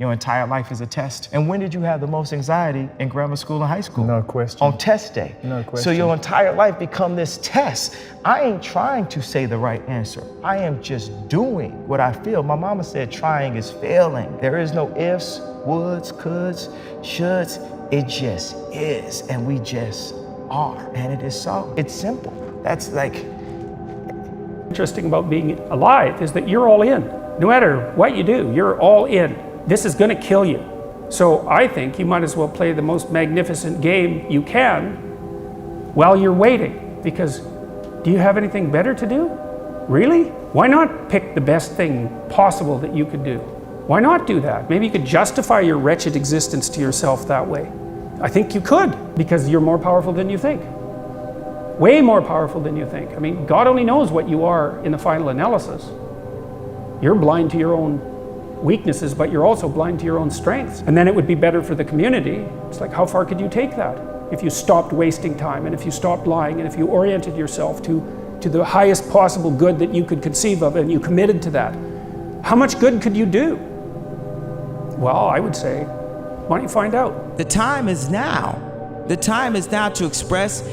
Your entire life is a test. And when did you have the most anxiety in grammar school and high school? No question. On test day. No question. So your entire life become this test. I ain't trying to say the right answer. I am just doing what I feel. My mama said trying is failing. There is no ifs, woulds, coulds, shoulds. It just is, and we just are, and it is so. It's simple. That's like... Interesting about being alive is that you're all in. No matter what you do, you're all in. This is gonna kill you. So I think you might as well play the most magnificent game you can while you're waiting, because do you have anything better to do? Really? Why not pick the best thing possible that you could do? Why not do that? Maybe you could justify your wretched existence to yourself that way. I think you could, because you're more powerful than you think. Way more powerful than you think. I mean, God only knows what you are in the final analysis. You're blind to your own weaknesses, but you're also blind to your own strengths. And then it would be better for the community. It's like, how far could you take that? If you stopped wasting time, and if you stopped lying, and if you oriented yourself to the highest possible good that you could conceive of, and you committed to that, how much good could you do? Well, I would say, why don't you find out? The time is now. The time is now to express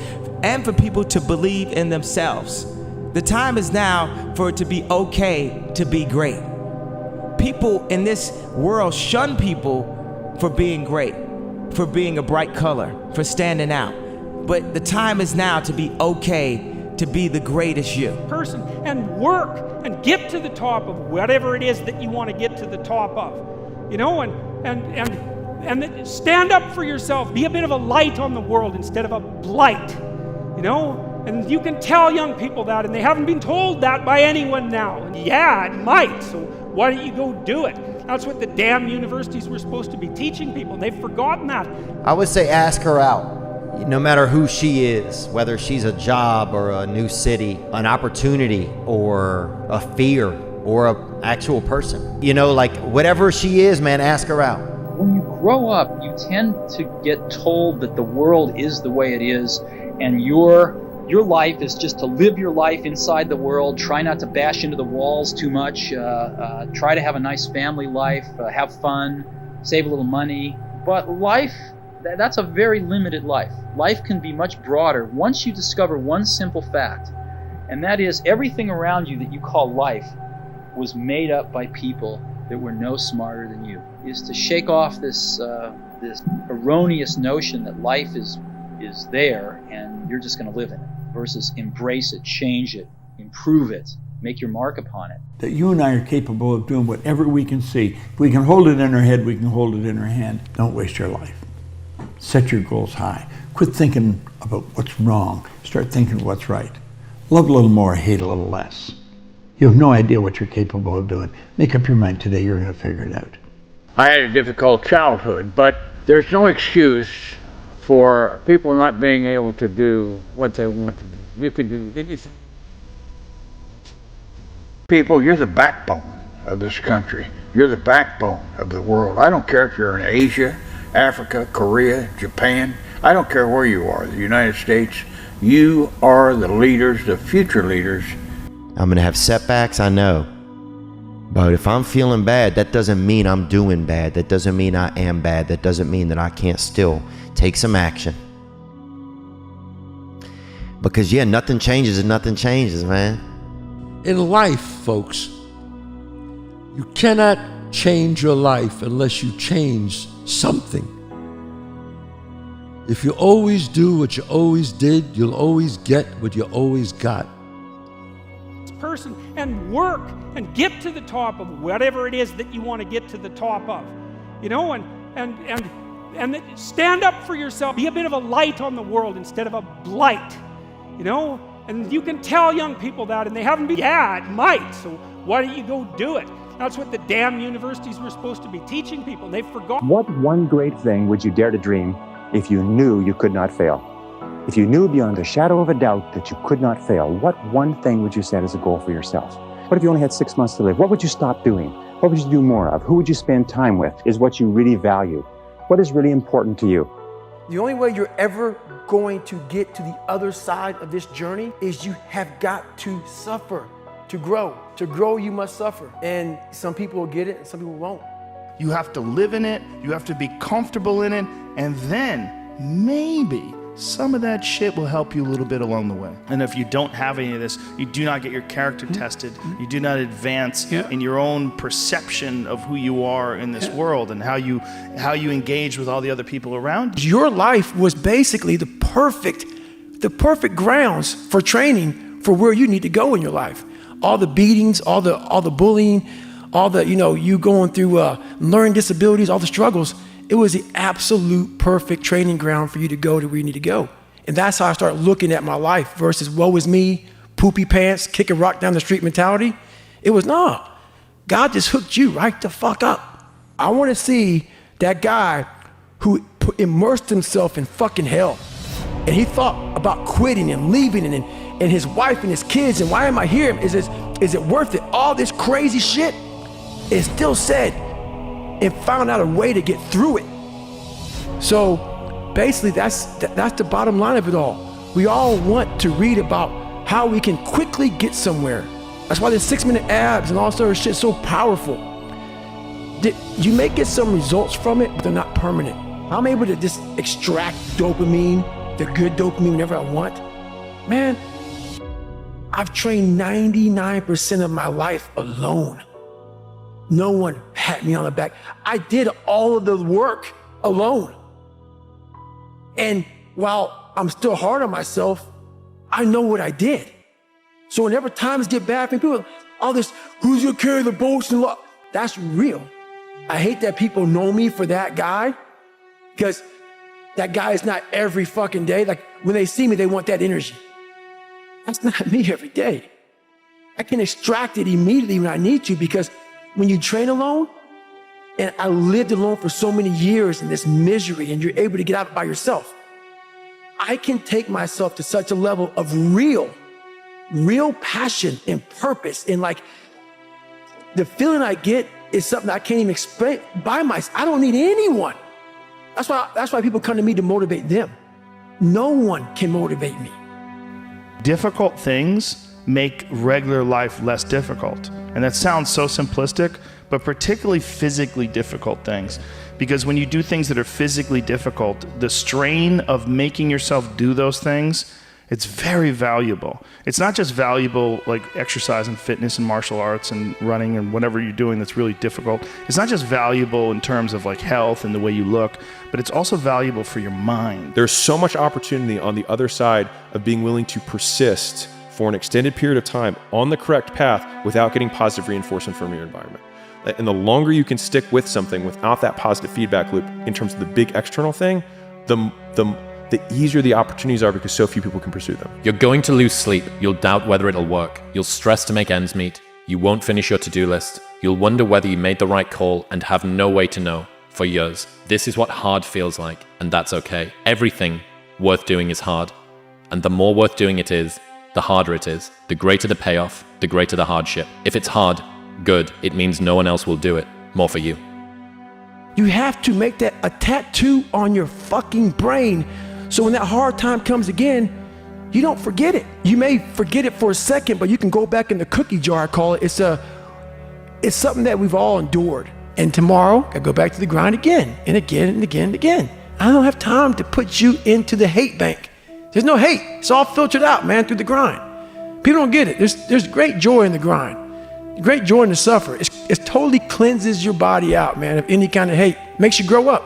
and for people to believe in themselves. The time is now for it to be okay to be great. People in this world shun people for being great, for being a bright color, for standing out. But the time is now to be okay to be the greatest you. Person, and work and get to the top of whatever it is that you want to get to the top of. You know, and stand up for yourself. Be a bit of a light on the world instead of a blight. You know? And you can tell young people that, and they haven't been told that by anyone now. And yeah, it might, so why don't you go do it? That's what the damn universities were supposed to be teaching people, and they've forgotten that. I would say ask her out, no matter who she is, whether she's a job or a new city, an opportunity or a fear or an actual person. You know, like whatever she is, man, ask her out. When you grow up, you tend to get told that the world is the way it is, and your life is just to live your life inside the world, try not to bash into the walls too much, try to have a nice family life, have fun, save a little money. But life, that's a very limited life. Life can be much broader once you discover one simple fact, and that is everything around you that you call life was made up by people that were no smarter than you. Is to shake off this erroneous notion that life is there and you're just going to live in it, versus embrace it, change it, improve it, make your mark upon it. That you and I are capable of doing whatever we can see. If we can hold it in our head, we can hold it in our hand. Don't waste your life. Set your goals high. Quit thinking about what's wrong. Start thinking what's right. Love a little more, hate a little less. You have no idea what you're capable of doing. Make up your mind today, you're going to figure it out. I had a difficult childhood, but there's no excuse for people not being able to do what they want to do. You can do anything. People, you're the backbone of this country. You're the backbone of the world. I don't care if you're in Asia, Africa, Korea, Japan. I don't care where you are, the United States. You are the leaders, the future leaders. I'm gonna have setbacks, I know. But if I'm feeling bad, that doesn't mean I'm doing bad. That doesn't mean I am bad. That doesn't mean that I can't still take some action. Because yeah, nothing changes and nothing changes, man. In life, folks, you cannot change your life unless you change something. If you always do what you always did, you'll always get what you always got. Person, and work and get to the top of whatever it is that you want to get to the top of. You know, and stand up for yourself. Be a bit of a light on the world instead of a blight. You know, and you can tell young people that, and they haven't been. Yeah, it might. So why don't you go do it? That's what the damn universities were supposed to be teaching people. They've forgotten. What one great thing would you dare to dream if you knew you could not fail? If you knew beyond a shadow of a doubt that you could not fail, what one thing would you set as a goal for yourself? What if you only had 6 months to live? What would you stop doing? What would you do more of? Who would you spend time with? Is what you really value? What is really important to you? The only way you're ever going to get to the other side of this journey is you have got to suffer to grow. To grow, you must suffer. And some people will get it and some people won't. You have to live in it. You have to be comfortable in it. And then maybe some of that shit will help you a little bit along the way. And if you don't have any of this, you do not get your character tested. You do not advance in your own perception of who you are in this world and how you engage with all the other people around you. Your life was basically the perfect grounds for training for where you need to go in your life. All the beatings, all the bullying, all the, you going through learning disabilities, all the struggles. It was the absolute perfect training ground for you to go to where you need to go. And that's how I started looking at my life versus woe is me, poopy pants, kick a rock down the street mentality. It was, nah, God just hooked you right the fuck up. I want to see that guy who immersed himself in fucking hell. And he thought about quitting and leaving and his wife and his kids. And why am I here? Is it worth it? All this crazy shit. It still said, and found out a way to get through it. So basically that's the bottom line of it all. We all want to read about how we can quickly get somewhere. That's why the 6-minute abs and all sort of shit is so powerful. You may get some results from it, but they're not permanent. I'm able to just extract dopamine, the good dopamine whenever I want. Man, I've trained 99% of my life alone. No one pat me on the back. I did all of the work alone. And while I'm still hard on myself, I know what I did. So whenever times get bad for people, all this, who's gonna carry the boats and luck? That's real. I hate that people know me for that guy, because that guy is not every fucking day. Like when they see me, they want that energy. That's not me every day. I can extract it immediately when I need to, because when you train alone, and I lived alone for so many years in this misery, and you're able to get out by yourself, I can take myself to such a level of real passion and purpose. And like the feeling I get is something I can't even explain by myself. I don't need anyone. That's why people come to me to motivate them. No one can motivate me. Difficult things make regular life less difficult. And that sounds so simplistic, but particularly physically difficult things. Because when you do things that are physically difficult, the strain of making yourself do those things, it's very valuable. It's not just valuable like exercise and fitness and martial arts and running and whatever you're doing that's really difficult. It's not just valuable in terms of like health and the way you look, but it's also valuable for your mind. There's so much opportunity on the other side of being willing to persist for an extended period of time on the correct path without getting positive reinforcement from your environment. And the longer you can stick with something without that positive feedback loop in terms of the big external thing, the easier the opportunities are, because so few people can pursue them. You're going to lose sleep. You'll doubt whether it'll work. You'll stress to make ends meet. You won't finish your to-do list. You'll wonder whether you made the right call and have no way to know for years. This is what hard feels like, and that's okay. Everything worth doing is hard. And the more worth doing it is, the harder it is. The greater the payoff, the greater the hardship. If it's hard, good. It means no one else will do it. More for you. You have to make that a tattoo on your fucking brain, so when that hard time comes again, you don't forget it. You may forget it for a second, but you can go back in the cookie jar, I call it. It's something that we've all endured. And tomorrow, I go back to the grind again and again and again and again. I don't have time to put you into the hate bank. There's no hate. It's all filtered out, man, through the grind. People don't get it. There's great joy in the grind. Great joy in the suffer. It totally cleanses your body out, man, of any kind of hate. Makes you grow up.